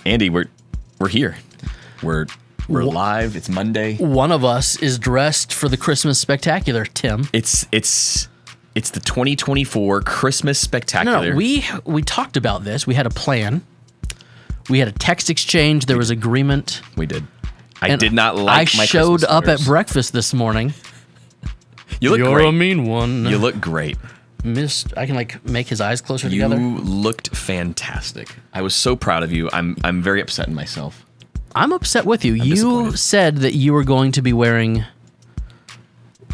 Andy, we're here. We're live. It's Monday. One of us is dressed for the Christmas Spectacular, Tim. It's the 2024 Christmas Spectacular. No, we talked about this. We had a plan. We had a text exchange. There was agreement. We did. I did not like my I showed Christmas up sweaters. at breakfast this morning. You look You're great. a mean one. You look great. I can make his eyes closer You together. looked fantastic. I was so proud of you. I'm very upset in myself. I'm upset with you. You disappointed. said that you were going to be wearing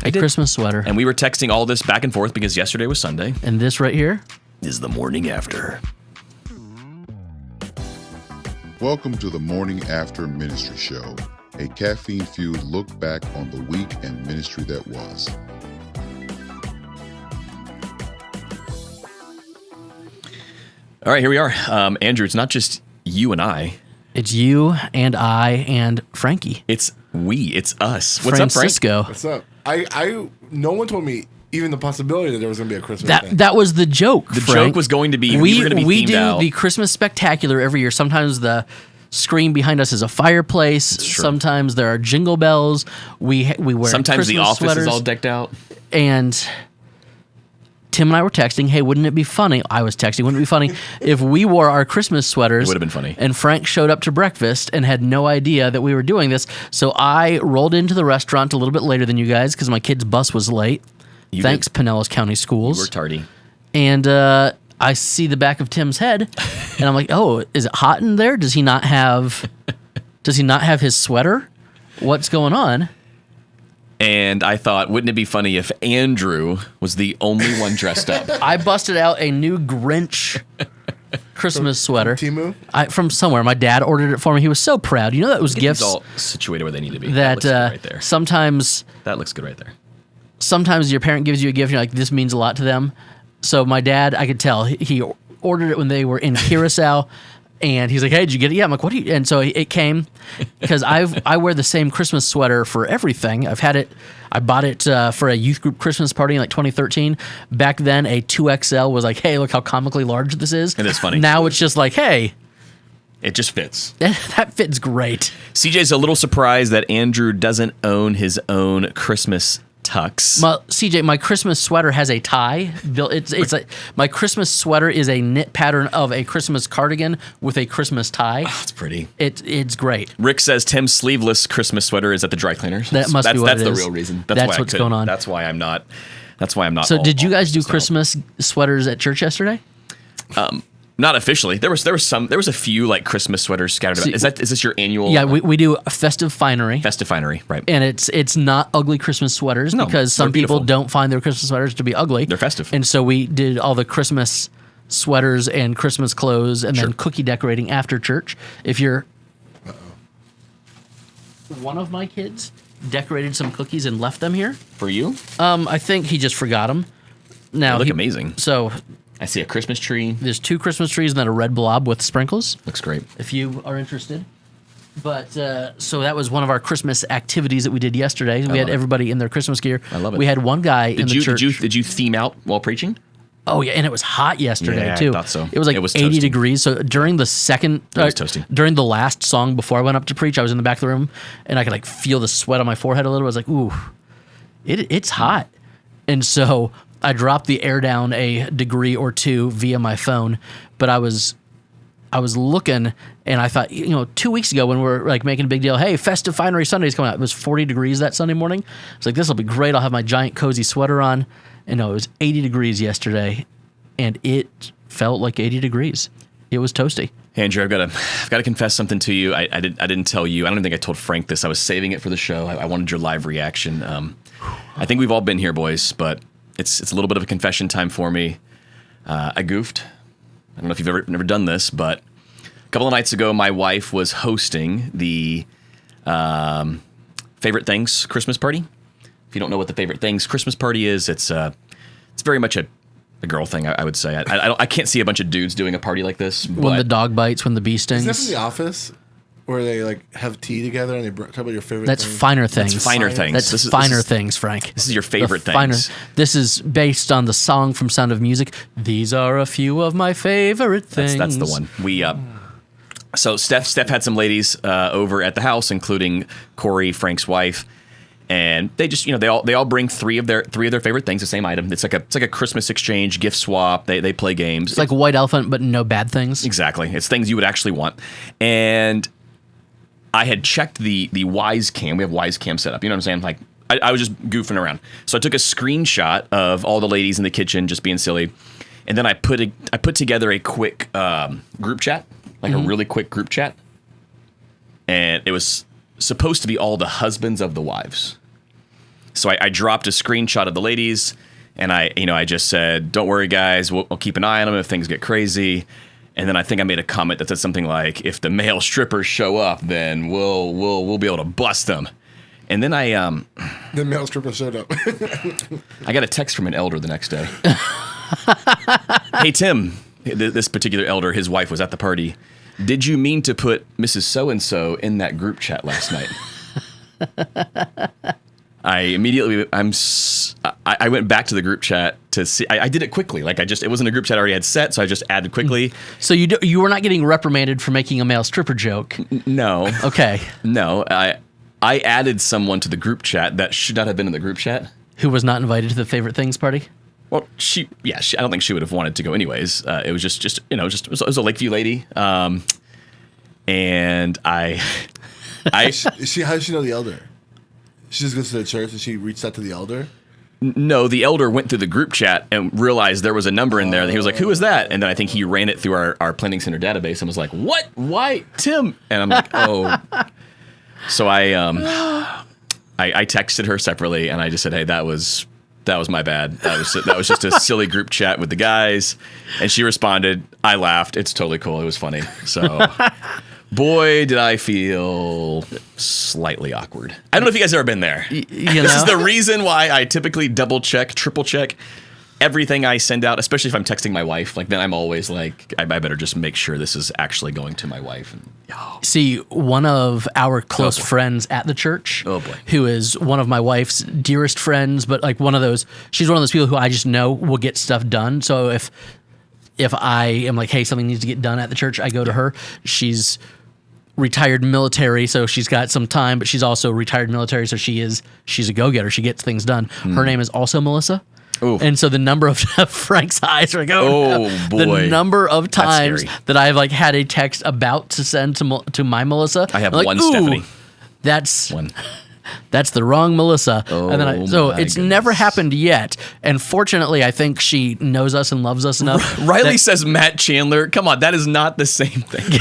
a Christmas sweater. And we were texting all this back and forth because yesterday was Sunday. And this right here? Is the morning after. Welcome to the Morning After Ministry Show, a caffeine-fueled look back on the week and ministry that was. All right, here we are. Andrew, it's not just you and I. It's you and I and Frankie. It's we. It's us. What's up, Frank? Francisco. What's up? No one told me even the possibility that there was going to be a Christmas thing. That was the joke. The Frank. joke was going to be we were going to be themed do out. the Christmas Spectacular every year. Sometimes the screen behind us is a fireplace. true. Sometimes there are jingle bells. We wear Sometimes Christmas the office sweaters, is all decked out. and Tim and I were texting, hey, wouldn't it be funny? I was texting, wouldn't it be funny if we wore our Christmas sweaters? It would have been funny. And Frank showed up to breakfast and had no idea that we were doing this. So I rolled into the restaurant a little bit later than you guys because my kid's bus was late. Thanks, Pinellas County Schools. We're tardy. And I see the back of Tim's head, and I'm like, oh, is it hot in there? Does he not have his sweater? What's going on? And I thought, wouldn't it be funny if Andrew was the only one dressed up? I busted out a new Grinch Christmas sweater. Temu? From somewhere. My dad ordered it for me. He was so proud. You know that was It's gifts all situated where they need to be. that looks good right there. sometimes That looks good right there. your parent gives you a gift and you're like, this means a lot to them. So my dad, I could tell, he ordered it when they were in Curacao. And he's like, hey, did you get it? Yeah. I'm like, what do you? And so it came because I wear the same Christmas sweater for everything. I've had it. I bought it for a youth group Christmas party in like 2013. Back then, a 2XL was like, hey, look how comically large this is. It is funny. Now it's just like, hey, It just fits. that fits great. CJ's a little surprised that Andrew doesn't own his own Christmas tux. CJ, my Christmas sweater has a tie built. My Christmas sweater is a knit pattern of a Christmas cardigan with a Christmas tie. That's pretty. It's great. Rick says Tim's sleeveless Christmas sweater is at the dry cleaners. That must be what that's it the is. real reason. That's why what's going on. That's why I'm not. So did you guys do all Christmas sweaters at church yesterday? Not officially. There was a few like Christmas sweaters scattered about. Is this your annual? Yeah, we do a festive finery. Festive finery, right? And it's not ugly Christmas sweaters because some they're people beautiful. don't find their Christmas sweaters to be ugly. They're festive. And so we did all the Christmas sweaters and Christmas clothes and then cookie decorating after church. If you're one of my kids decorated some cookies and left them here. For you, I think he just forgot them. Now they look amazing. So I see a Christmas tree. there's 2 Christmas trees and then a red blob with sprinkles. Looks great. If you are interested. But so that was one of our Christmas activities that we did yesterday. We had everybody in their Christmas gear. I love it. We had one guy in the church. Did you theme out while preaching? Oh yeah, and it was hot yesterday Yeah, I too. thought so. It was like It was 80 toasty. degrees. So during the second, was toasty. during the last song before I went up to preach, I was in the back of the room and I could like feel the sweat on my forehead a little. I was like, ooh, it's hot. And so I dropped the air down a degree or 2 via my phone, but I was looking and I thought, 2 weeks ago when we were like making a big deal, hey, Festive Finery Sunday's coming out. It was 40 degrees that Sunday morning. I was like, this will be great. I'll have my giant cozy sweater on. And no, it was 80 degrees yesterday and it felt like 80 degrees. It was toasty. Andrew, I've got to confess something to you. I didn't tell you. I don't think I told Frank this. I was saving it for the show. I wanted your live reaction. I think we've all been here, boys, but it's a little bit of a confession time for me. I goofed. I don't know if you've never done this, but a couple of nights ago, my wife was hosting the Favorite Things Christmas party. If you don't know what the Favorite Things Christmas party is, it's very much a girl thing, I would say. I can't see a bunch of dudes doing a party like this. When the dog bites, when the bee stings. Is that from The Office? where they like have tea together and they talk about your favorite. That's things? finer things. That's finer things. That's This is- finer this is- things, Frank. This is your favorite The finer- things. This is based on the song from Sound of Music. These are a few of my favorite things. That's the one. So Steph had some ladies over at the house, including Corey, Frank's wife, and they just they all bring three of their favorite things, the same item. It's like a Christmas exchange, gift swap. They play games. It's like White Elephant, but no bad things. Exactly. It's things you would actually want. And I had checked the Wise Cam. We have Wise Cam set up. You know what I'm saying? Like I was just goofing around. So I took a screenshot of all the ladies in the kitchen just being silly, and then I put together a quick group chat, like a really quick group chat, and it was supposed to be all the husbands of the wives. So I dropped a screenshot of the ladies, and I just said, "Don't worry, guys. We'll keep an eye on them if things get crazy." And then I think I made a comment that said something like, "If the male strippers show up, then we'll be able to bust them." And then The male stripper showed up. I got a text from an elder the next day. Hey Tim, this particular elder, his wife was at the party. Did you mean to put Mrs. So-and-so in that group chat last night? I immediately, I went back to the group chat to see. I did it quickly. Like it wasn't a group chat I already had set, so I just added quickly. So you were not getting reprimanded for making a male stripper joke. No. Okay. No. I added someone to the group chat that should not have been in the group chat. Who was not invited to the favorite things party? Well, I don't think she would have wanted to go anyways. It was just it was a Lakeview lady, and I How does she know the elder? She just goes to the church and she reached out to the elder. No, the elder went through the group chat and realized there was a number in there. And he was like, "Who is that?" And then I think he ran it through our planning center database and was like, "What? Why, Tim?" And I'm like, "Oh." So I texted her separately and I just said, "Hey, that was my bad. That was just a silly group chat with the guys." And she responded. I laughed. It's totally cool. It was funny. So, boy, did I feel slightly awkward. I don't know if you guys have ever been there. This is the reason why I typically double check, triple check everything I send out, especially if I'm texting my wife. Like then I'm always like, I better just make sure this is actually going to my wife. And, See, one of our close friends at the church, who is one of my wife's dearest friends, but like she's one of those people who I just know will get stuff done. So if I am like, hey, something needs to get done at the church, I go to her. She's retired military, so she's got some time, but she's also retired military, so she's a go-getter. She gets things done. Her name is also Melissa. Ooh. And so the number of Frank's eyes are going. Boy. The number of times that I've like had a text about to send to my Melissa. I have like, one Stephanie. That's one. That's the wrong Melissa. And then it's goodness. never happened yet. And fortunately, I think she knows us and loves us enough. Riley says Matt Chandler. Come on, that is not the same thing.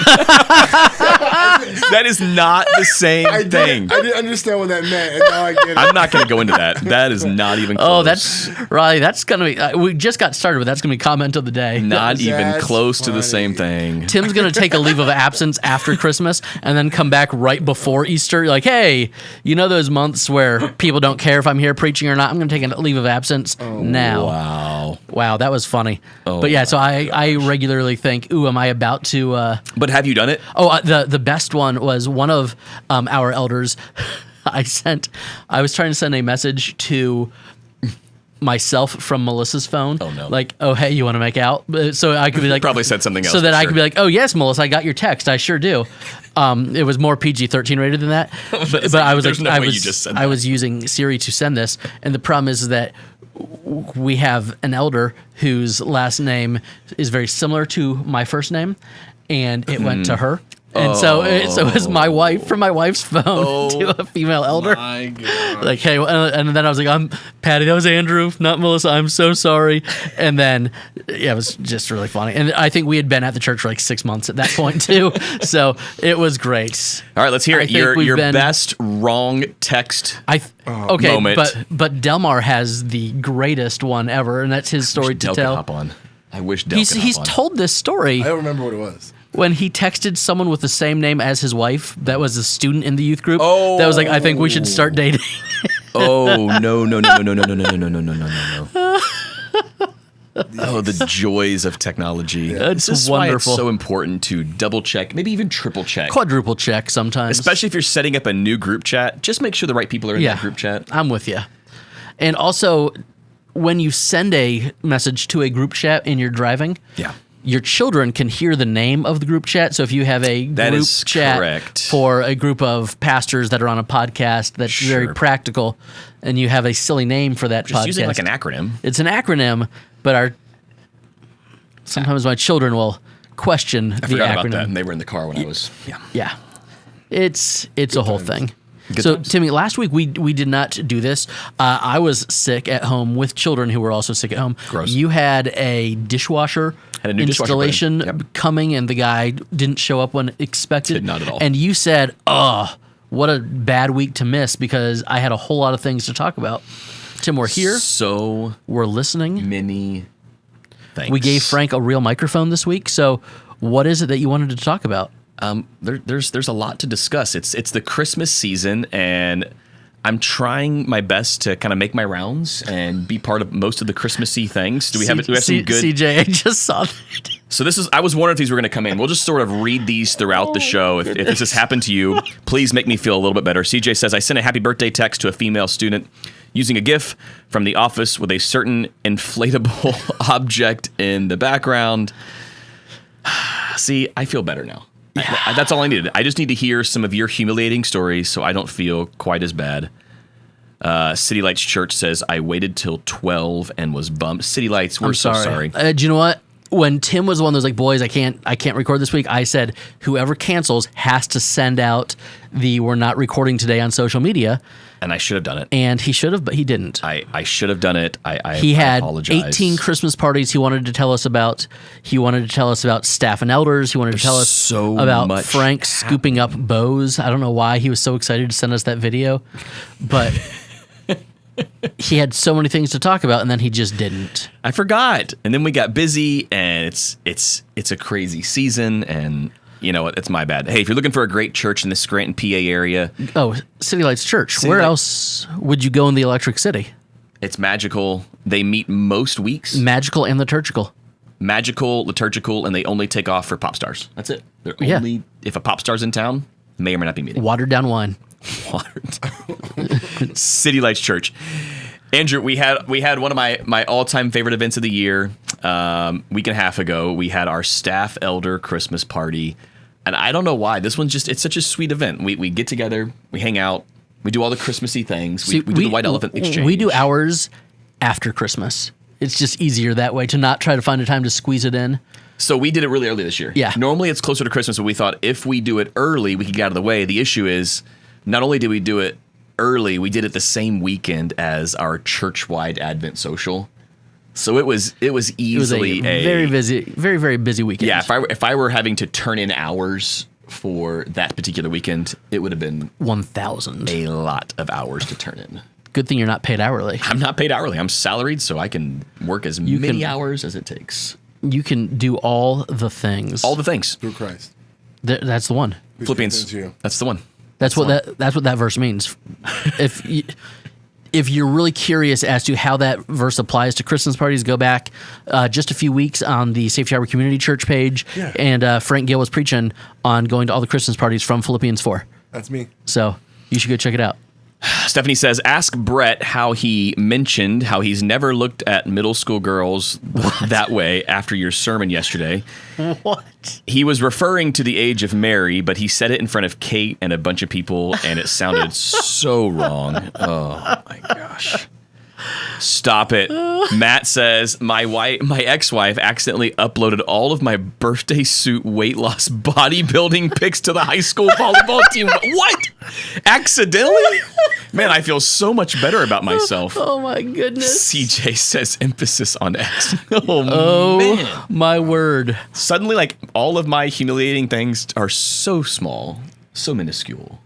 That is not the same thing. I didn't understand what that meant, and now I get it. I'm not going to go into that. That is not even close. Oh, that's Riley. That's gonna be. We just got started, but that's gonna be comment of the day. Not even That's close to the funny. same thing. Tim's gonna take a leave of absence after Christmas and then come back right before Easter. You're like, hey, you know those months where people don't care if I'm here preaching or not? I'm gonna take a leave of absence now. Wow, that was funny. But yeah, so I regularly think, ooh, am I about to? But have you done it? The best one was one of our elders. I was trying to send a message to myself from Melissa's phone. Oh, no. Like, oh, hey, you want to make out? So I could be like, Probably said something else. so that for I sure. could be like, oh yes, Melissa, I got your text. I sure do. It was more PG-13 rated than that. But I was There's like, no I way you was just said I that. was using Siri to send this, and the problem is that we have an elder whose last name is very similar to my first name, and it went to her. And so it was my wife from my wife's phone to a female elder. My God. Like, hey, and then I was like, I'm Patty, that was Andrew, not Melissa. I'm so sorry. And then, yeah, it was just really funny. And I think we had been at the church for like 6 months at that point too. So it was great. All right, let's hear I it. think Your we've been- best wrong text. Okay, moment. but Delmar has the greatest one ever, and that's his story to Del could tell. hop on. I wish Del could He's hop on. told this story I don't remember what it was. when he texted someone with the same name as his wife that was a student in the youth group. That was like, I think we should start dating. Oh no. Oh, the joys of technology. It's This is wonderful. why it's so important to double check, maybe even triple check. Quadruple check sometimes. Especially if you're setting up a new group chat, just make sure the right people are in that group chat. I'm with you. And also, when you send a message to a group chat and you're driving, Yeah. your children can hear the name of the group chat. So if you have a That group is chat correct. for a group of pastors that are on a podcast that's very Sure. practical, and you have a silly name for that Just podcast, using like an acronym. it's an acronym, but sometimes my children will question I the forgot acronym. about that. They were in the car when I was. Yeah. Yeah, it's a whole thing. Good So times. Timmy, last week we did not do this. I was sick at home with children who were also sick at home. Gross. You had a dishwasher Had a new dishwasher put in. installation Yep. coming, and the guy didn't show up when expected. Did not at all. And you said, "Oh, what a bad week to miss," because I had a whole lot of things to talk about. Tim, we're here. So We're listening. many things. We gave Frank a real microphone this week. So, what is it that you wanted to talk about? There's a lot to discuss. It's the Christmas season, and I'm trying my best to kind of make my rounds and be part of most of the Christmassy things. Do we have some good? CJ, I just saw that. So I was wondering if these were going to come in. We'll just sort of read these throughout the show. If this has happened to you, please make me feel a little bit better. CJ says, I sent a happy birthday text to a female student using a GIF from the office with a certain inflatable object in the background. See, I feel better now. That's all I needed. I just need to hear some of your humiliating stories so I don't feel quite as bad. City Lights Church says, I waited till 12 and was bummed. City Lights, we're so sorry. Do you know what? When Tim was one of those like, boys, I can't record this week, I said, whoever cancels has to send out the we're not recording today on social media. And I should have done it. And he should have, but he didn't. I should have done it. He had apologize. 18 Christmas parties he wanted to tell us about. He wanted to tell us about staff and elders. He wanted to tell us so about much Frank scooping up bows. I don't know why he was so excited to send us that video, but he had so many things to talk about, and then he just didn't. I forgot. And then we got busy, and it's a crazy season, and you know what? It's my bad. Hey, if you're looking for a great church in the Scranton, PA area, Oh, City Lights Church. Where else would you go in the Electric City? it's magical. They meet most weeks. Magical and liturgical. Magical, liturgical, and they only take off for pop stars. That's it. They're Yeah. only if a pop star's in town, may or may not be meeting. Watered down wine. City Lights Church. Andrew, we had one of my all-time favorite events of the year. Week and a half ago, we had our staff elder Christmas party, and I don't know why. This one's it's such a sweet event. We get together, we hang out, we do all the Christmassy things. See, we do the white elephant exchange. We do ours after Christmas. It's just easier that way to not try to find a time to squeeze it in. So we did it really early this year. Yeah. Normally it's closer to Christmas, but we thought if we do it early, we could get out of the way. The issue is, not only did we do it early, we did it the same weekend as our church-wide Advent social. So it was easily a very busy weekend. Yeah, if I were having to turn in hours for that particular weekend, it would have been 1,000. a lot of hours to turn in. Good thing you're not paid hourly. I'm not paid hourly. I'm salaried, so I can work as many hours as it takes. You can do all the things. All the things. Through Christ. That's the one. Philippians. That's the one. That's what that verse means. If you're really curious as to how that verse applies to Christmas parties, go back just a few weeks on the Safety Harbor Community Church page, and Frank Gill was preaching on going to all the Christmas parties from Philippians 4. That's me. So you should go check it out. Stephanie says, ask Brett how he mentioned how he's never looked at middle school girls that way after your sermon yesterday. What? He was referring to the age of Mary, but he said it in front of Kate and a bunch of people, and it sounded so wrong. Oh, my gosh. Stop it. Matt says, my ex-wife accidentally uploaded all of my birthday suit weight loss bodybuilding pics to the high school volleyball team. What? Accidentally? Man, I feel so much better about myself. Oh my goodness. CJ says emphasis on X. Oh, man. My word. Suddenly, like, all of my humiliating things are so small, so minuscule.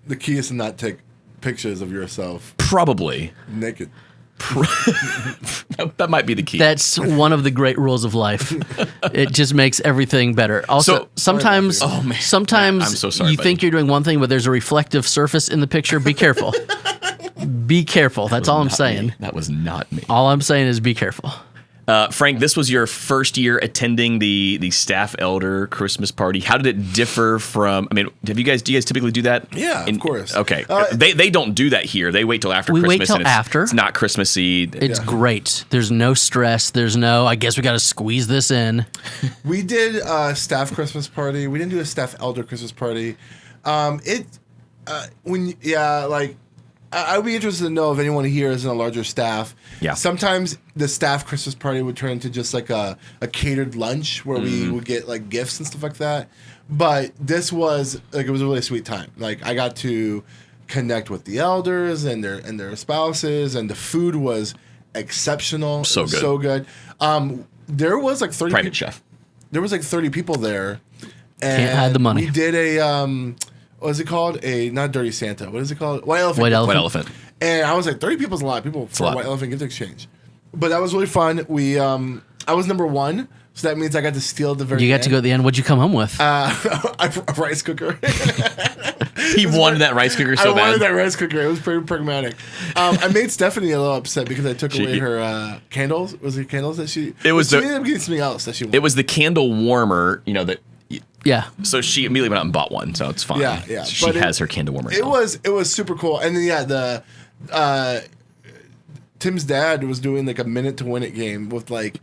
The key is to not take pictures of yourself Probably. naked. That might be the key. That's one of the great rules of life. It just makes everything better. Also, So- sometimes, Oh, man. sometimes I'm so sorry, you buddy. think you're doing one thing, but there's a reflective surface in the picture. Be careful. Be careful. That's all I'm Not saying. me. That was not me. All I'm saying is be careful. Frank, this was your first year attending the staff elder Christmas party. How did it differ from? I mean, do you guys typically do that? Yeah, of course. Okay, they don't do that here. They wait till after We Christmas. wait till and after. It's not Christmassy. It's great. There's no stress. There's no, I guess we got to squeeze this in. We did a staff Christmas party. We didn't do a staff elder Christmas party. I would be interested to know if anyone here is in a larger staff. Yeah. Sometimes the staff Christmas party would turn into just like a catered lunch where we would get like gifts and stuff like that. But this was like, it was a really sweet time. Like I got to connect with the elders and their spouses, and the food was exceptional. So It was good. So good. There was like 30 Private chef. There was like 30 people there. And Can't hide the money. We did a what is it called? Not Dirty Santa. What is it called? White Elephant. White White elephant. elephant. And I was like, 30 people's a lot of people for a a lot. White Elephant gift exchange. But that was really fun. We I was number 1, so that means I got to steal at the very You got end. to go at the end. What'd you come home with? a rice cooker. He wanted that rice cooker so I bad. wanted that rice cooker. It was pretty pragmatic. I made Stephanie a little upset because I took away her candles. Was it candles that she? It was she the- ended up getting something else that she wanted. It was the candle warmer, that. Yeah. So she immediately went out and bought one, so it's fine. Yeah. She But has her candle warmer. It now. was super cool. And then the Tim's dad was doing like a minute to win it game with like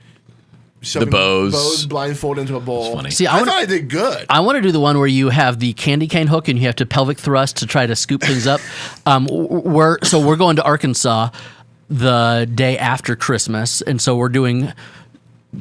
shoving bows blindfolded into a bowl. funny. See, I thought I did good. I want to do the one where you have the candy cane hook and you have to pelvic thrust to try to scoop things up. We're going to Arkansas the day after Christmas, and so we're doing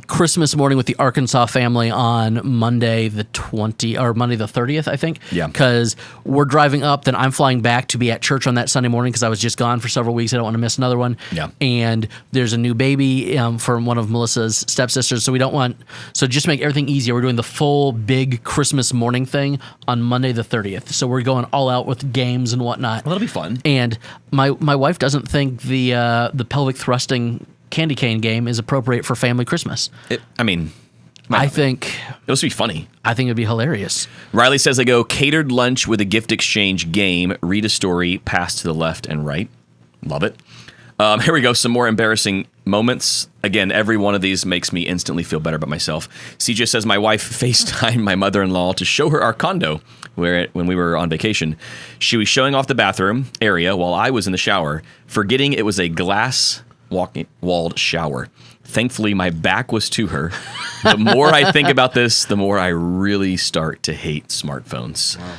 Christmas morning with the Arkansas family on Monday the 30th, I think. Yeah. Because we're driving up, then I'm flying back to be at church on that Sunday morning because I was just gone for several weeks. I don't want to miss another one. Yeah. And there's a new baby from one of Melissa's stepsisters, so just to make everything easier, we're doing the full big Christmas morning thing on Monday the 30th. So we're going all out with games and whatnot. Well, that'll be fun. And my wife doesn't think the pelvic thrusting candy cane game is appropriate for family Christmas. I think It'll just be funny. it'd be hilarious. Riley says they go catered lunch with a gift exchange game, read a story, pass to the left and right. Love it. Here we go. Some more embarrassing moments. Again, every one of these makes me instantly feel better about myself. CJ says my wife FaceTimed my mother-in-law to show her our condo when we were on vacation. She was showing off the bathroom area while I was in the shower, forgetting it was a glass walled shower. Thankfully, my back was to her. The more I think about this, the more I really start to hate smartphones. Wow.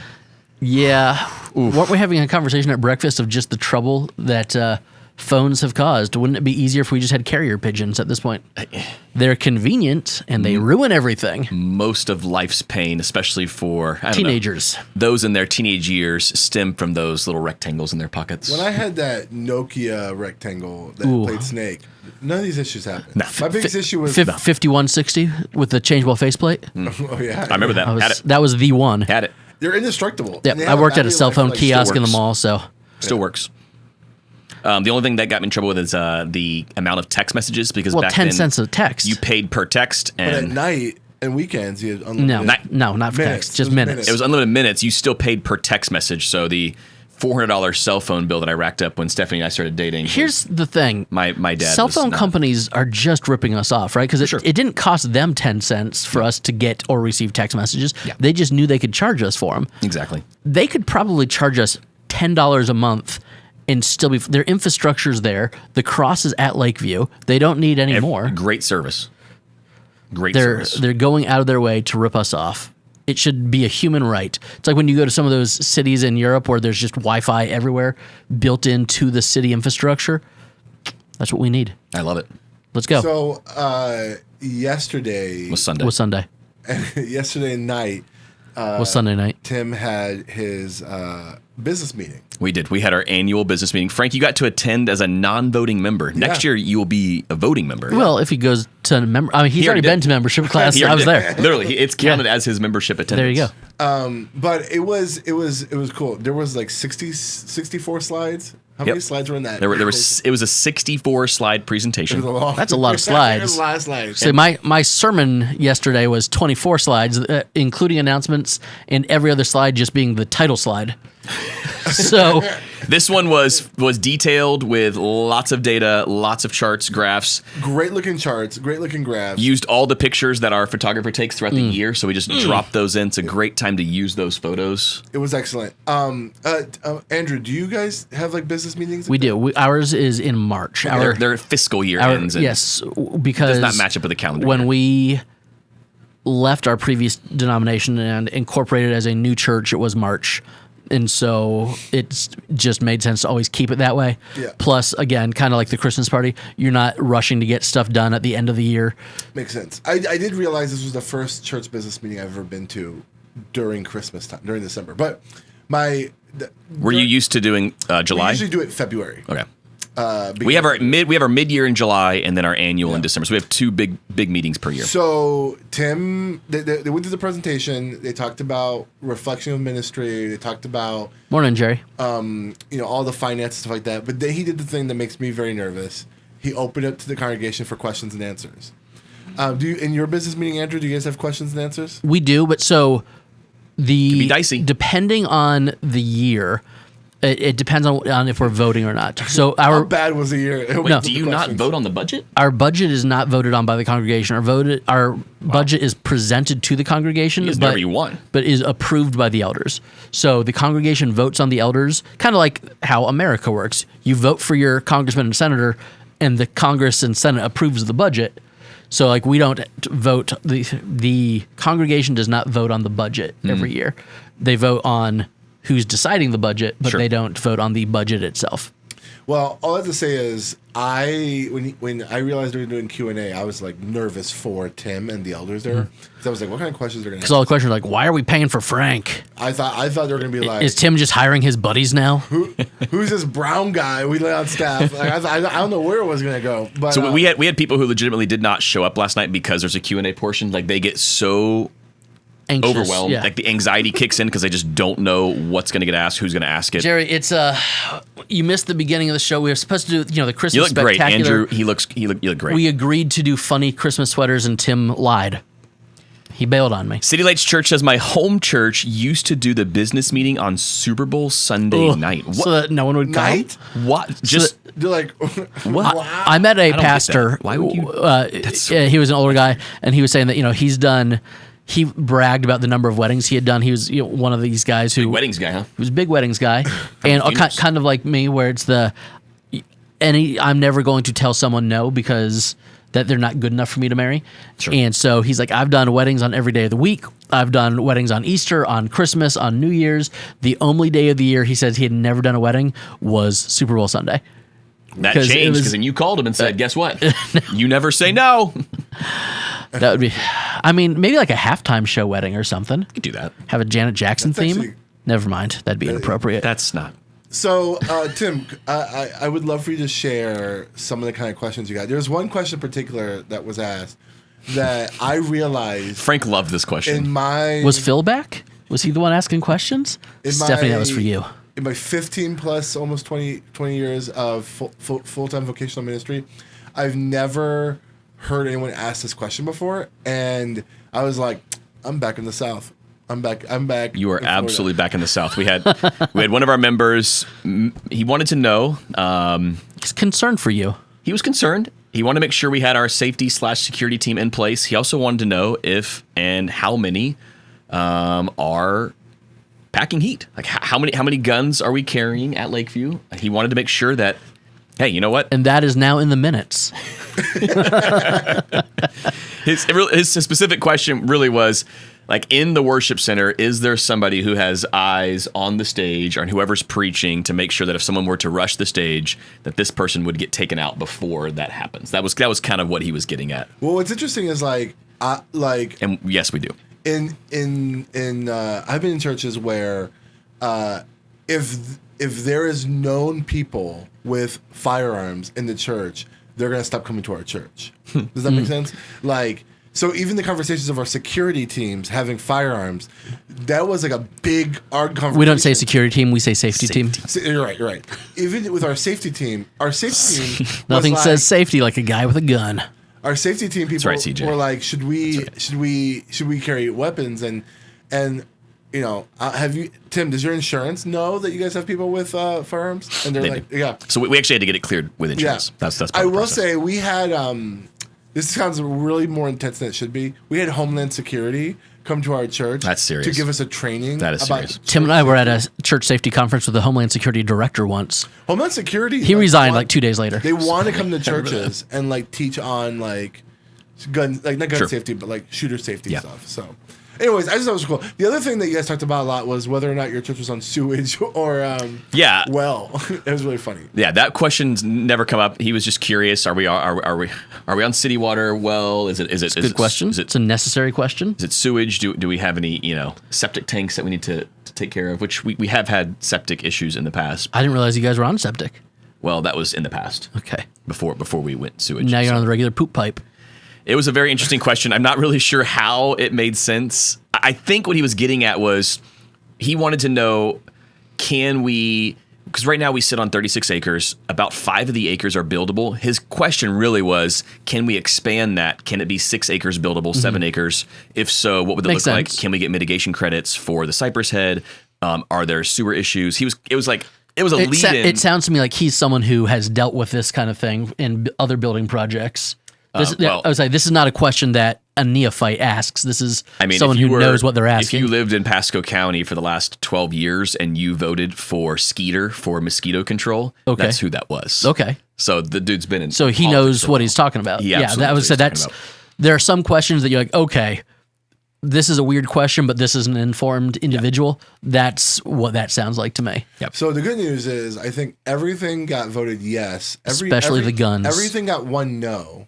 Yeah. Weren't we having a conversation at breakfast of just the trouble that phones have caused? Wouldn't it be easier if we just had carrier pigeons at this point? They're convenient and they ruin everything. Most of life's pain, especially for Teenagers. Those in their teenage years, stem from those little rectangles in their pockets. When I had that Nokia rectangle that played Snake, none of these issues happened. No. My biggest issue was 5160 with the changeable faceplate. oh yeah, I remember that. Had it. That was the one. Had it. They're indestructible. Yeah, And they I have worked at a battery cell life phone like kiosk in the works. mall, so Still works. The only thing that got me in trouble with is the amount of text messages because back 10 then cents a text. you paid per text But at and night and weekends, you had no, unlimited. not for Minutes. text, just It was minutes. minutes. it was unlimited minutes. You still paid per text message. So the $400 cell phone bill that I racked up when Stephanie and I started dating. Here's the thing. my dad. Cell was phone not- companies are just ripping us off, right? Because Sure. it didn't cost them 10 cents for us to get or receive text messages. Yeah. They just knew they could charge us for them. Exactly. They could probably charge us $10 a month and still be. Their infrastructure's there. The cross is at Lakeview. They don't need any more. Great service. Great They're service. they're going out of their way to rip us off. It should be a human right. It's like when you go to some of those cities in Europe where there's just Wi-Fi everywhere built into the city infrastructure. That's what we need. I love it. Let's go. So yesterday, It was Sunday. What's Sunday? yesterday night, What's Sunday night? Tim had his business meeting. We did. We had our annual business meeting. Frank, you got to attend as a non-voting member. Next year, you will be a voting member. Well, if he goes to he's He already already been did. to membership class. He I was already there. did. Literally, it's counted as his membership attendance. There you go. But it was cool. There was like 64 slides. How many slides were in that? There was. It was a 64-slide presentation. It was a long- That's a lot of It slides. was a lot of slides. So my sermon yesterday was 24 slides, including announcements, and every other slide just being the title slide. So This one was detailed with lots of data, lots of charts, graphs. Great looking charts, great looking graphs. Used all the pictures that our photographer takes throughout the year, so we just dropped those in. It's a great time to use those photos. It was excellent. Andrew, do you guys have like business meetings? we do. Ours is in March. Their fiscal year ends. And yes, because does not match up with the calendar. When we left our previous denomination and incorporated as a new church, it was March. And so it's just made sense to always keep it that way. Yeah. Plus, again, kind of like the Christmas party, you're not rushing to get stuff done at the end of the year. Makes sense. I did realize this was the first church business meeting I've ever been to during Christmas time, during December. But were you used to doing July? We usually do it in February. Okay. We have our mid-year in July and then our annual in December. So we have two big meetings per year. So Tim, they went through the presentation. They talked about reflection of ministry. They talked about Morning, Jerry. all the finance stuff like that. But then he did the thing that makes me very nervous. He opened it to the congregation for questions and answers. Do you, in your business meeting, Andrew? Do you guys have questions and answers? We do, but so Could be dicey. Depending on the year. It depends on if we're voting or not. So How bad was the year? Do you not vote on the budget? Our budget is not voted on by the congregation. Our budget is presented to the congregation, You whatever you want. but is approved by the elders. So the congregation votes on the elders, kind of like how America works. You vote for your congressman and senator, and the Congress and Senate approves the budget. So like we don't vote. The congregation does not vote on the budget every year. They vote on who's deciding the budget, but they don't vote on the budget itself. Well, all I have to say is, when I realized we were doing Q&A, I was like nervous for Tim and the elders there. Because I was like, what kind of questions are going to Because all the questions are like, why are we paying for Frank? I thought they were going to be like, Is Tim just hiring his buddies now? who's this brown guy we lay on staff? Like, I don't know where it was going to go. But So we had people who legitimately did not show up last night because there's a Q&A portion. Like they get so Anxious, overwhelmed. yeah. Like the anxiety kicks in because they just don't know what's going to get asked, who's going to ask it. Jerry, it's you missed the beginning of the show. We were supposed to do the Christmas You look great, spectacular. Andrew. You look great. We agreed to do funny Christmas sweaters, and Tim lied. He bailed on me. City Lights Church says my home church used to do the business meeting on Super Bowl Sunday night. What? So that no one would Night? come. What? Just they're like, what? wow. I met a get pastor. that. Why would you? He was an older guy, and he was saying that he's done. He bragged about the number of weddings he had done. He was one of these guys who Weddings guy, huh? He was a big weddings guy, and kind of like me, where it's I'm never going to tell someone no because that they're not good enough for me to marry. Sure. And so he's like, I've done weddings on every day of the week. I've done weddings on Easter, on Christmas, on New Year's. The only day of the year he says he had never done a wedding was Super Bowl Sunday. That 'Cause it changed was- because then you called him and said, guess what? You never say no. That would be, I mean, maybe like a halftime show wedding or something. You could do that. Have a Janet Jackson That's theme. actually- Never mind. That'd be inappropriate. That's not. So, Tim, I would love for you to share some of the kind of questions you got. There's one question in particular that was asked that I realized Frank loved this question. in my Was Phil back? Was he the one asking questions? In Stephanie, my- that was for you. in my 15 plus, almost 20 years of full-time vocational ministry, I've never heard anyone ask this question before, and I was like, I'm back in the South. I'm back. You are in Florida. absolutely back in the South. We had one of our members. He wanted to know. He's concerned for you. He was concerned. He wanted to make sure we had our safety/security team in place. He also wanted to know if and how many are packing heat. Like how many guns are we carrying at Lakeview? He wanted to make sure that, hey, you know what? And that is now in the minutes. His specific question really was, like, in the worship center, is there somebody who has eyes on the stage or whoever's preaching to make sure that if someone were to rush the stage, that this person would get taken out before that happens? That was kind of what he was getting at. Well, what's interesting is And yes, we do. in I've been in churches where if there is known people with firearms in the church, they're gonna stop coming to our church. Does that make sense? Like, so even the conversations of our security teams having firearms, that was like a big conversation. We don't say security team, we say safety team. You're right. You're right. Even with our safety team was Nothing like, says safety like a guy with a gun. our safety team people right, CJ. were like, should we carry weapons? And have you, Tim, does your insurance know that you guys have people with firearms? And they're They like, do. yeah. So we actually had to get it cleared with insurance. Yeah. That's part I of the will process. say we had, this sounds really more intense than it should be. We had Homeland Security come to our church. That's serious. To give us a training. That is about serious. Tim and I were at a church safety conference with the Homeland Security director once. Homeland Security. He resigned like 2 days later. They want to come to churches and like teach on like gun, like not gun Sure. safety, but like shooter safety Yeah. stuff. So, anyways, I just thought it was cool. The other thing that you guys talked about a lot was whether or not your church was on sewage or Yeah. well. It was really funny. Yeah, that question's never come up. He was just curious. Are we on city water? Well, is it Good question. Is It's a necessary question. it sewage? Do we have any septic tanks that we need to take care of? Which we have had septic issues in the past. I didn't realize you guys were on septic. Well, that was in the past Okay. before we went sewage. Now you're So on the regular poop pipe. it was a very interesting question. I'm not really sure how it made sense. I think what he was getting at was he wanted to know, can we, because right now we sit on 36 acres, about 5 of the acres are buildable. His question really was, can we expand that? Can it be 6 acres buildable, 7 acres? If so, what would it Makes look like? sense. Can we get mitigation credits for the cypress head? Are there sewer issues? It was a lead-in. It sounds to me like he's someone who has dealt with this kind of thing in other building projects. This, well- I was like, this is not a question that a neophyte asks. This is someone if you who knows what they're If asking. you lived in Pasco County for the last 12 years and you voted for Skeeter for mosquito control, Okay. that's who that was. Okay. So the dude's been in. So he politics knows for a what while. he's talking about. He Yeah, absolutely that was knows so what he's that's talking there are some questions that you're like, okay, this is a weird question, but this is an informed individual. That's what that sounds like to me. So the good news is, I think everything got voted yes. Especially the guns. Everything got one no.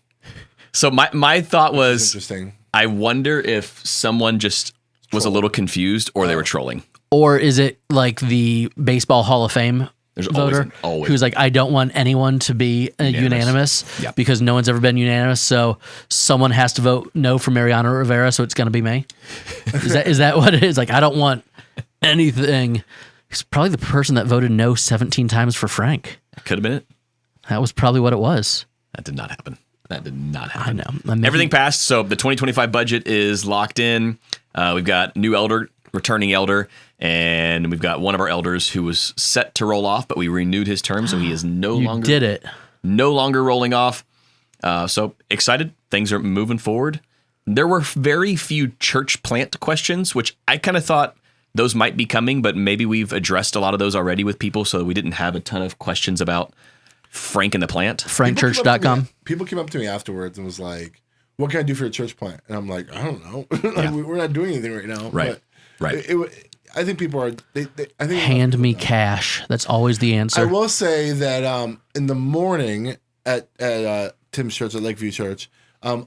So my thought was, Interesting. I wonder if someone just was a little confused or they were trolling. Or is it like the Baseball Hall of Fame There's always- voter always. who's like, I don't want anyone to be unanimous Yeah. because no one's ever been unanimous. So someone has to vote no for Mariano Rivera. So it's going to be me. Is that what it is? Like, I don't want anything. He's probably the person that voted no 17 times for Frank. Could have been it. That was probably what it was. That did not happen. That did not I happen. know. I'm making- Everything passed. So the 2025 budget is locked in. We've got new elder, returning elder, and we've got one of our elders who was set to roll off, but we renewed his term, so he is no You longer did it. no longer rolling off. So excited. Things are moving forward. There were very few church plant questions, which I kind of thought those might be coming, but maybe we've addressed a lot of those already with people, so we didn't have a ton of questions about Frank and the plant. FrankChurch.com. People came up to me afterwards and was like, "What can I do for your church plant?" And I'm like, "I don't know. Like, we're not doing anything right now." Right. But Right. I think people are. I think Hand me cash. That's always the I answer. will say that in the morning at Tim's church at Lakeview Church,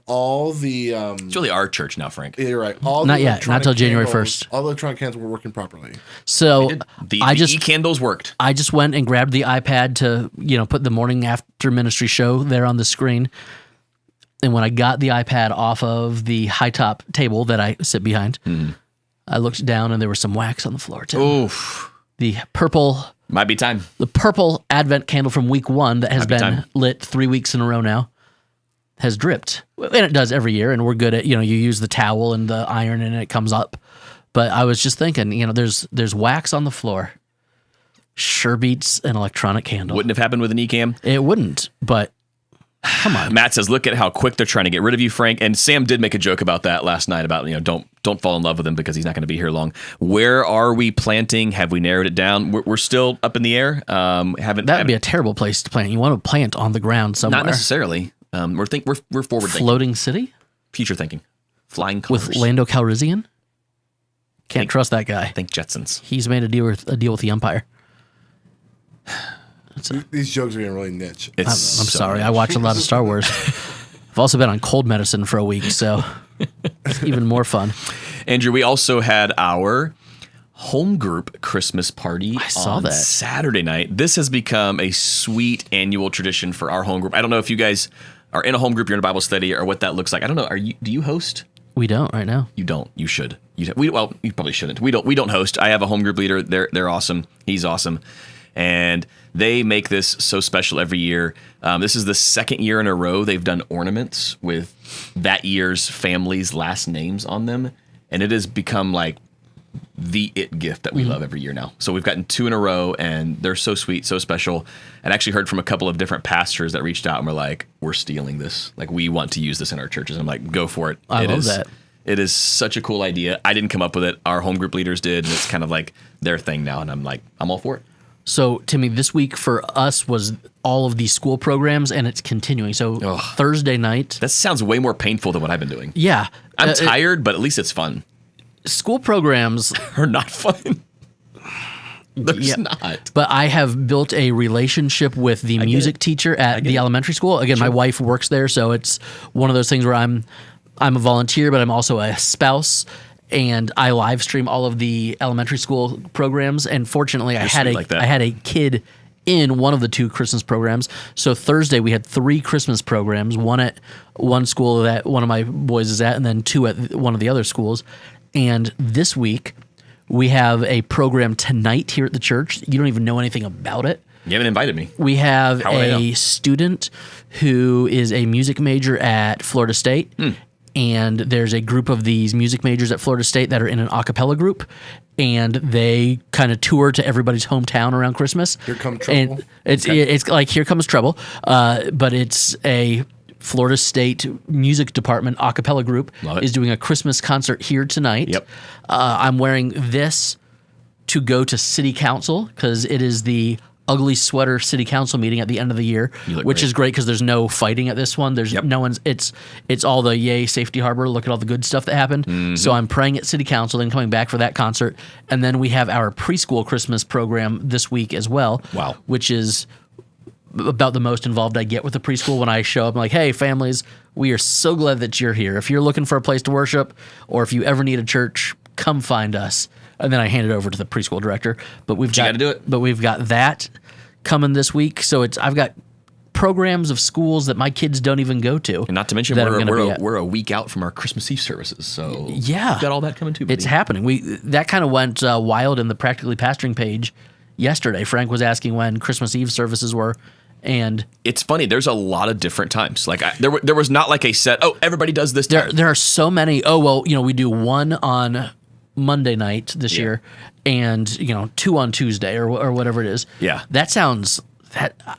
all the It's really our church now, Frank. yeah, you're right. All Not the yet. electronic Not till January candles- 1st. All the electronic candles were working properly. So The I just e-candles worked. I just went and grabbed the iPad to, put the morning after ministry show there on the screen. And when I got the iPad off of the high top table that I sit behind, I looked down and there was some wax on the floor too. Oof. The purple Might be time. Advent candle from week 1 that has Might be been time. lit 3 weeks in a row now has dripped. And it does every year. And we're good at, you use the towel and the iron and it comes up. But I was just thinking, there's wax on the floor. Sure beats an electronic candle. Wouldn't have happened with an e-cam. It wouldn't, but come on. Matt says, look at how quick they're trying to get rid of you, Frank. And Sam did make a joke about that last night about, don't fall in love with him because he's not going to be here long. Where are we planting? Have we narrowed it down? We're still up in the air. That would be a terrible place to plant. You want to plant on the ground somewhere. Not necessarily. We're forward thinking, Floating city future thinking, flying cars. with Lando Calrissian? Can't trust that guy. Think Jetsons. He's made a deal with the Empire. These jokes are getting really niche. It's I'm sorry. I watch a lot of Star Wars. I've also been on cold medicine for a week, so it's even more fun. Andrew, we also had our home group Christmas party I saw on that. Saturday night. This has become a sweet annual tradition for our home group. I don't know if you guys are in a home group, you're in a Bible study, or what that looks like. I don't know. Do you host? We don't right now. You don't. You should. You probably shouldn't. We don't host. I have a home group leader. They're awesome. He's awesome. And they make this so special every year. This is the second year in a row they've done ornaments with that year's family's last names on them. And it has become like the it gift that we love every year now. So we've gotten 2 in a row, and they're so sweet, so special. And actually heard from a couple of different pastors that reached out and were like, we're stealing this. Like, we want to use this in our churches. And I'm like, go for it. I love that. It is such a cool idea. I didn't come up with it. Our home group leaders did, and it's kind of like their thing now. And I'm like, I'm all for it. So, Timmy, this week for us was all of these school programs, and it's continuing. So Thursday night. That sounds way more painful than what I've been doing. Yeah. I'm tired, but at least it's fun. School programs are not fun. There's not. But I have built a relationship with the music teacher at the elementary school. Again, my wife works there, so it's one of those things where I'm a volunteer, but I'm also a spouse, and I live stream all of the elementary school programs. And fortunately, I had a kid in one of the 2 Christmas programs. So Thursday we had 3 Christmas programs, one at one school that one of my boys is at, and then 2 at one of the other schools. And this week we have a program tonight here at the church. You don't even know anything about it. You haven't invited me. We have a student who is a music major at Florida State. And there's a group of these music majors at Florida State that are in an a cappella group, and they kind of tour to everybody's hometown around Christmas. Here Comes Trouble. And it's like Here Comes Trouble, but it's a Florida State Music Department a cappella group is doing a Christmas concert here tonight. Yep. I'm wearing this to go to City Council because it is the ugly sweater city council meeting at the end of the year, which is great because there's no fighting at this one. There's no one's. It's all the yay safety harbor. Look at all the good stuff that happened. So I'm praying at city council, then coming back for that concert, and then we have our preschool Christmas program this week as well. Wow, which is about the most involved I get with the preschool. When I show up, I'm like, hey, families, we are so glad that you're here. If you're looking for a place to worship, or if you ever need a church, come find us. And then I hand it over to the preschool director. But we've got to do it. But we've got that coming this week. So I've got programs of schools that my kids don't even go to. And not to mention we're a week out from our Christmas Eve services. So we've got all that coming too, buddy. It's happening. That kind of went wild in the Practically Pastoring page yesterday. Frank was asking when Christmas Eve services were. And it's funny. There's a lot of different times. Like there was not like a set. Oh, everybody does this time. There are so many. Oh well, we do one on Monday night this year, and 2 on Tuesday or whatever it is. Yeah, that sounds.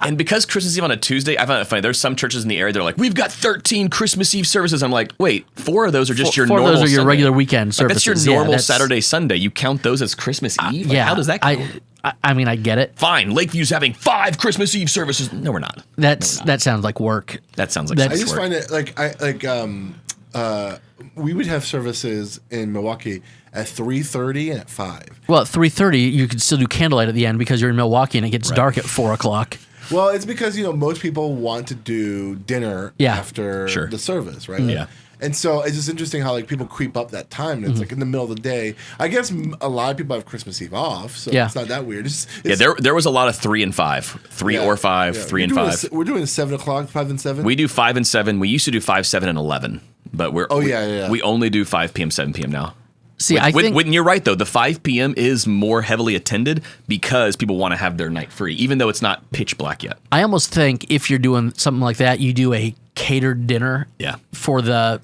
And because Christmas Eve on a Tuesday, I find it funny. There's some churches in the area. They're like, we've got 13 Christmas Eve services. I'm like, wait, 4 of those are just your normal. 4 of those are your Sunday. Regular weekend services. That's your normal Saturday, Sunday. You count those as Christmas Eve? How does that count? I mean, I get it. Fine, Lakeview's having 5 Christmas Eve services. No, we're not. That sounds like work. That sounds like I just find it we would have services in Milwaukee at 3:30 and at 5. Well, at 3:30 you could still do candlelight at the end because you're in Milwaukee and it gets dark at 4 o'clock. Well, it's because most people want to do dinner after the service, right? Yeah. And so it's just interesting how people creep up that time. And it's like in the middle of the day. I guess a lot of people have Christmas Eve off, so it's not that weird. There was a lot of 3 and 5, 3 or 5, 3 and 5. We're doing 7 o'clock, 5 and 7. We do 5 and 7. We used to do 5, 7, and 11, but we only do 5 p.m., 7 p.m. now. See, I think you're right though. The 5 p.m. is more heavily attended because people want to have their night free, even though it's not pitch black yet. I almost think if you're doing something like that, you do a catered dinner for the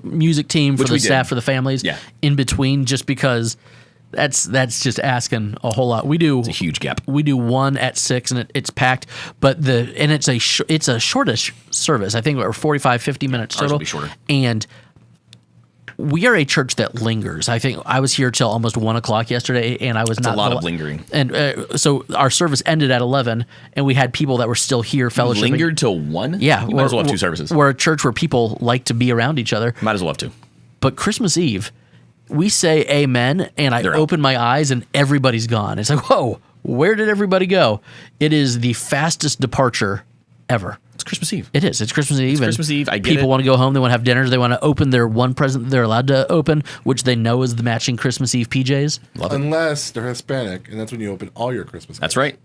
music team, for the staff, for the families in between, just because that's just asking a whole lot. It's a huge gap. We do 1 at 6 and it's packed, but it's a shortish service. I think we're 45, 50 minutes total. Ours will be shorter. And we are a church that lingers. I think I was here till almost 1 o'clock yesterday, and I was not. A lot of lingering. And so our service ended at 11, and we had people that were still here fellowshipping. You lingered till 1? Yeah, you might as well have 2 services. We're a church where people like to be around each other. Might as well have 2. But Christmas Eve, we say amen, and I open my eyes, and everybody's gone. It's like, whoa, where did everybody go? It is the fastest departure ever. It's Christmas Eve. It is. It's Christmas Eve. It's Christmas Eve. I get people want to go home. They want to have dinners. They want to open their one present they're allowed to open, which they know is the matching Christmas Eve PJs. Love it. Unless they're Hispanic, and that's when you open all your Christmas. That's right.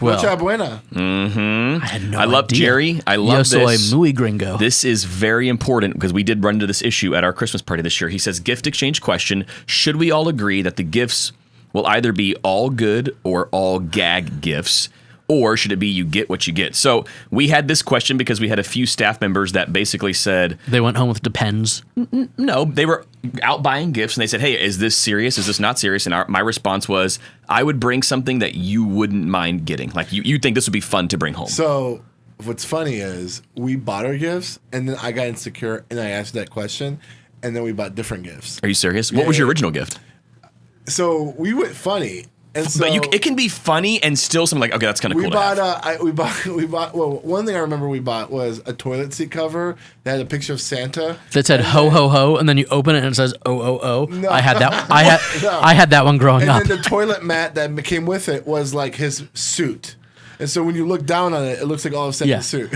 Mucha buena. Mm-hmm. I had no idea. love Jerry. I love this. Yo soy muy gringo. This is very important because we did run into this issue at our Christmas party this year. He says, gift exchange question. Should we all agree that the gifts will either be all good or all gag gifts? Or should it be you get what you get? So we had this question because we had a few staff members that basically said, They went home with Depends. no, they were out buying gifts and they said, hey, is this serious? Is this not serious? And my response was, I would bring something that you wouldn't mind getting. Like you think this would be fun to bring home. So what's funny is we bought our gifts and then I got insecure and I asked that question and then we bought different gifts. Are you serious? What was your original gift? So we went funny. And so But it can be funny and still something like, okay, that's kind of cool. We bought. Well, one thing I remember we bought was a toilet seat cover that had a picture of Santa That said ho ho ho, and then you open it and it says oh oh oh. No. I had that. No. I had that one growing up. And then the toilet mat that came with it was like his suit. And so when you look down on it, it looks like all of Santa's suit.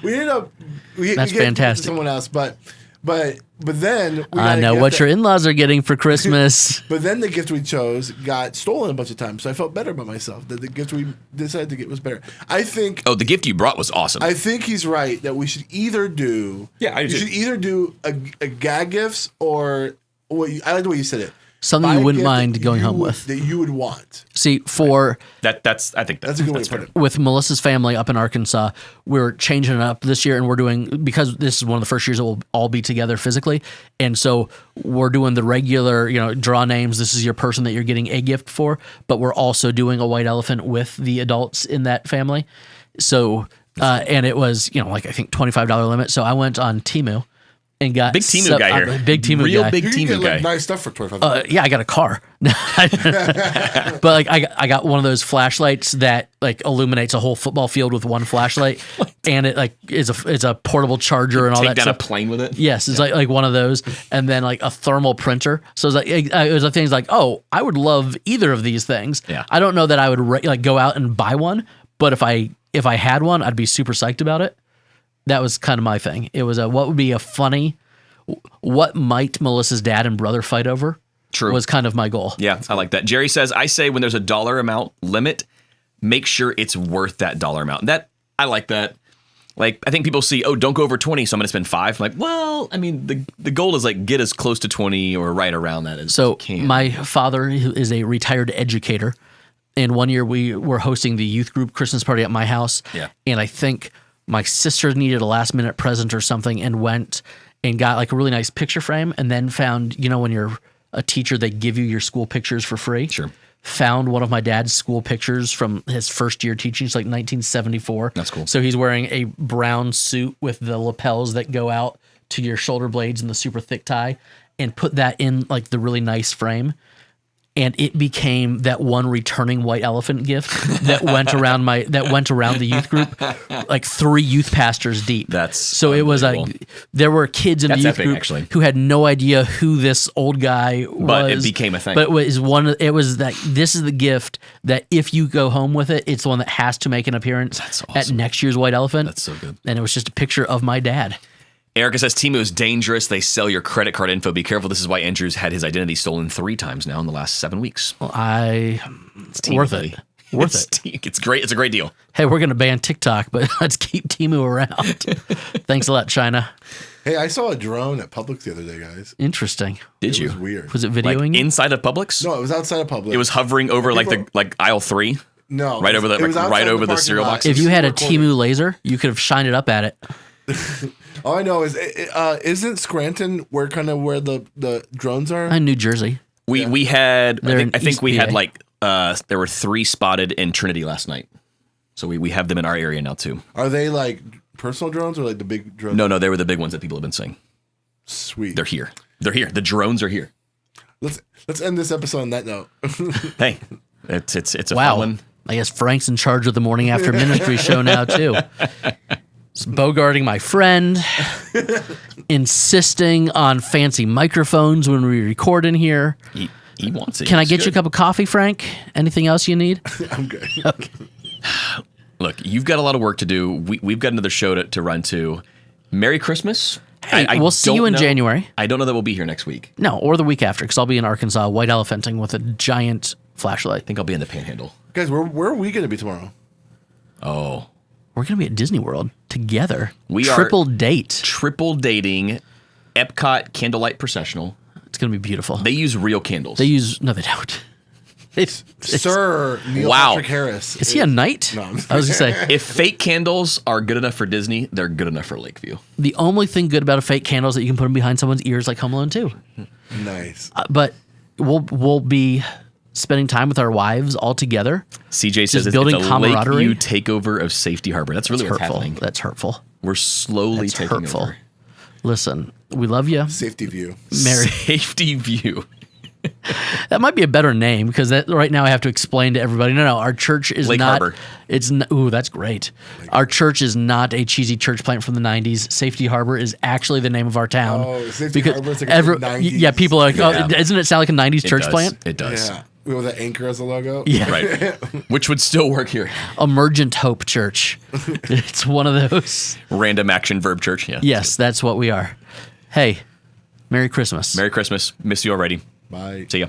We ended up That's we gave it fantastic. to someone else, but then we I got a know gift what that- your in-laws are getting for Christmas. But then the gift we chose got stolen a bunch of times, so I felt better about myself that the gift we decided to get was better. I think. Oh, the gift you brought was awesome. I think he's right that we should either do. Yeah, I do. You should either do a gag gifts or I like the way you said it. Something Buy you a wouldn't gift mind that going you home would- with. that you would want. See, for I think that's That's a good way to put fair. it. with Melissa's family up in Arkansas, we're changing it up this year, and we're doing, because this is one of the first years that we'll all be together physically, and so we're doing the regular, draw names. This is your person that you're getting a gift for, but we're also doing a white elephant with the adults in that family. So, and it was like I think $25 limit. So I went on Temu and got Big Temu guy here. I'm a big Temu Real guy. big You can Temu get guy. like nice stuff for $25. Yeah, I got a car, but like I got one of those flashlights that like illuminates a whole football field with one flashlight, and it like is a portable charger and all Take that down stuff. a plane with it. Yes, it's like one of those, and then like a thermal printer. So it's like it was a things like, oh, I would love either of these things. Yeah. I don't know that I would like go out and buy one, but if I had one, I'd be super psyched about it. That was kind of my thing. It was what would be a funny, what might Melissa's dad and brother fight over? True. Was kind of my goal. Yeah, I like that. Jerry says, I say when there's a dollar amount limit, make sure it's worth that dollar amount. I like that. Like, I think people see, oh, don't go over 20, so I'm going to spend 5. I'm like, well, I mean, the goal is like get as close to 20 or right around that as you can. My father is a retired educator, and one year we were hosting the youth group Christmas party at my house. Yeah. And I think my sister needed a last minute present or something and went and got like a really nice picture frame, and then found, when you're a teacher, they give you your school pictures for free. Sure. Found one of my dad's school pictures from his first year teaching. It's like 1974. That's cool. So he's wearing a brown suit with the lapels that go out to your shoulder blades and the super thick tie, and put that in like the really nice frame. And it became that one returning white elephant gift that went around the youth group, like 3 youth pastors deep. That's so it was like unbelievable. there were kids in That's the youth epic, group actually. who had no idea who this old guy was. But it became a thing. But it was that this is the gift that if you go home with it, it's the one that has to make an appearance That's at awesome. next year's white elephant. That's so good. And it was just a picture of my dad. Erica says, Temu is dangerous. They sell your credit card info. Be careful. This is why Andrew's had his identity stolen 3 times now in the last 7 weeks. Well, It's Temu, worth buddy. it. Worth it. It's great. It's a great deal. Hey, we're going to ban TikTok, but let's keep Temu around. Thanks a lot, China. Hey, I saw a drone at Publix the other day, guys. Interesting. Did It you? was weird. Was it Like videoing? you? inside of Publix? No, it was outside of Publix. It was hovering over People- like aisle 3. no right over the- it was like, outside right over the parking cereal lot. boxes. If you had a Recording. Temu laser, you could have shined it up at it. All I know is, isn't Scranton where the drones are? In New Jersey. We had, They're in I think East we had PA. like, there were 3 spotted in Trinity last night. So we have them in our area now too. Are they like personal drones or like the big drones? No, they were the big ones that people have been saying. Sweet. They're here. They're here. The drones are here. Let's end this episode on that note. Hey, it's a Wow. fun one. I guess Frank's in charge of the Morning After Ministry show now, too. It's bogarting my friend, insisting on fancy microphones when we record in here. He wants it. Can I It's get you a good. cup of coffee, Frank? Anything else you need? I'm good. Look, you've got a lot of work to do. We've got another show to run to. Merry Christmas. Hey, I we'll see you don't in know- January. I don't know that we'll be here next week. No, or the week after, because I'll be in Arkansas white elephanting with a giant flashlight. I think I'll be in the Panhandle. Guys, where are we going to be tomorrow? Oh, We're going to be at Disney World together. We are- Triple date. triple dating, Epcot candlelight processional. It's going to be beautiful. They use real candles. No, they don't. Sir Neil Wow. Patrick Harris. Is he a knight? No, I was going to say, If fake candles are good enough for Disney, they're good enough for Lakeview. the only thing good about a fake candle is that you can put them behind someone's ears like Home Alone 2. Nice. But we'll be spending time with our wives all together. CJ says it's building a camaraderie. Lakeview takeover of Safety Harbor. That's really what's Hurtful. happening. That's hurtful. We're slowly That's taking hurtful. over. Listen, we love you. Safety view. Mary. Safety View. That might be a better name because right now I have to explain to everybody. No, our church is Lake not. Harbor. Ooh, that's great. Our church is not a cheesy church plant from the '90s. Safety Harbor is actually the name of our town. Oh, Safety Harbor is like a 90s. yeah, people are like, oh, Yeah. doesn't it sound like a '90s church does. plant? It does. Yeah. With the anchor as a logo. Yeah, Right. Which would still work here. Emergent Hope Church. It's one of those. Random action verb church. Yeah. Yes, that's what we are. Hey, Merry Christmas. Merry Christmas. Miss you already. Bye. See ya.